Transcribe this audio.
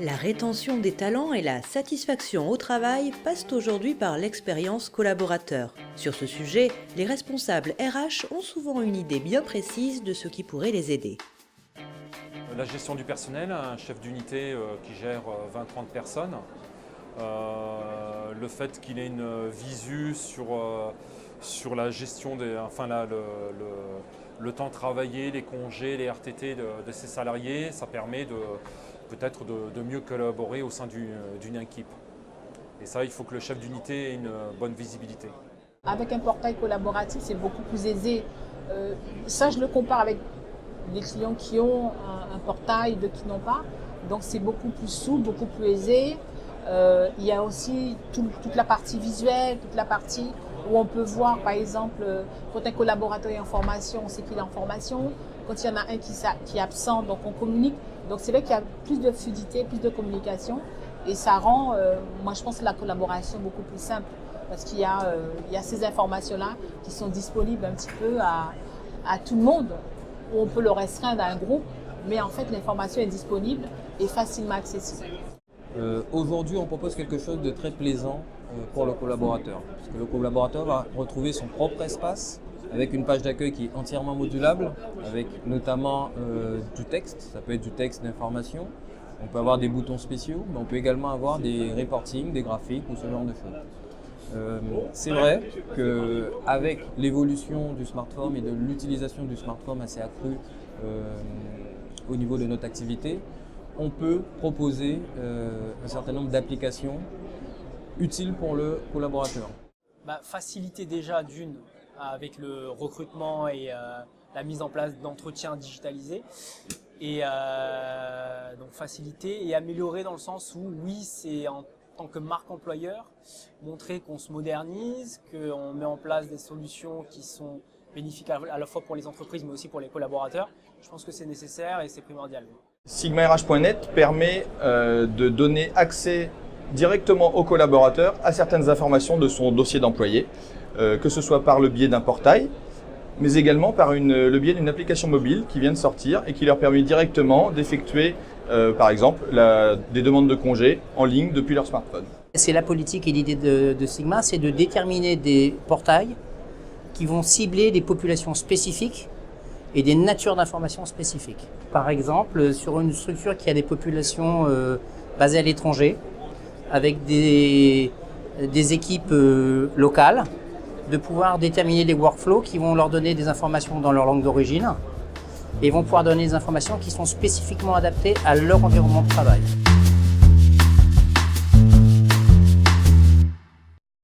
La rétention des talents et la satisfaction au travail passent aujourd'hui par l'expérience collaborateur. Sur ce sujet, les responsables RH ont souvent une idée bien précise de ce qui pourrait les aider. La gestion du personnel, un chef d'unité qui gère 20-30 personnes. Le fait qu'il ait une visu sur la gestion le temps travaillé, les congés, les RTT de ses salariés, ça permet peut-être de mieux collaborer au sein d'une équipe. Et ça, il faut que le chef d'unité ait une bonne visibilité. Avec un portail collaboratif, c'est beaucoup plus aisé. Ça, je le compare avec des clients qui ont un portail, d'autres qui n'ont pas. Donc c'est beaucoup plus souple, beaucoup plus aisé. Il y a aussi toute la partie visuelle, toute la partie où on peut voir, par exemple, quand un collaborateur est en formation, on sait qu'il est en formation. Quand il y en a un qui est absent, donc on communique. Donc c'est vrai qu'il y a plus de fluidité, plus de communication. Et ça rend, moi je pense, la collaboration beaucoup plus simple. Parce qu'il y a ces informations-là qui sont disponibles un petit peu à tout le monde. Où on peut le restreindre à un groupe, mais en fait l'information est disponible et facilement accessible. Aujourd'hui, on propose quelque chose de très plaisant pour le collaborateur. Parce que le collaborateur va retrouver son propre espace avec une page d'accueil qui est entièrement modulable, avec notamment du texte. Ça peut être du texte d'information. On peut avoir des boutons spéciaux, mais on peut également avoir des reportings, des graphiques ou ce genre de choses. C'est vrai qu'avec l'évolution du smartphone et de l'utilisation du smartphone assez accrue au niveau de notre activité, on peut proposer un certain nombre d'applications utiles pour le collaborateur. Faciliter déjà avec le recrutement et la mise en place d'entretiens digitalisés. Et donc faciliter et améliorer dans le sens où oui, c'est en tant que marque employeur, montrer qu'on se modernise, qu'on met en place des solutions qui sont bénéfiques à la fois pour les entreprises mais aussi pour les collaborateurs. Je pense que c'est nécessaire et c'est primordial. SigmaRH.net permet de donner accès directement au collaborateur à certaines informations de son dossier d'employé, que ce soit par le biais d'un portail, mais également par le biais d'une application mobile qui vient de sortir et qui leur permet directement d'effectuer par exemple des demandes de congés en ligne depuis leur smartphone. C'est la politique et l'idée de Sigma, c'est de déterminer des portails qui vont cibler des populations spécifiques et des natures d'informations spécifiques. Par exemple, sur une structure qui a des populations basées à l'étranger, avec des équipes locales, de pouvoir déterminer des workflows qui vont leur donner des informations dans leur langue d'origine et vont pouvoir donner des informations qui sont spécifiquement adaptées à leur environnement de travail.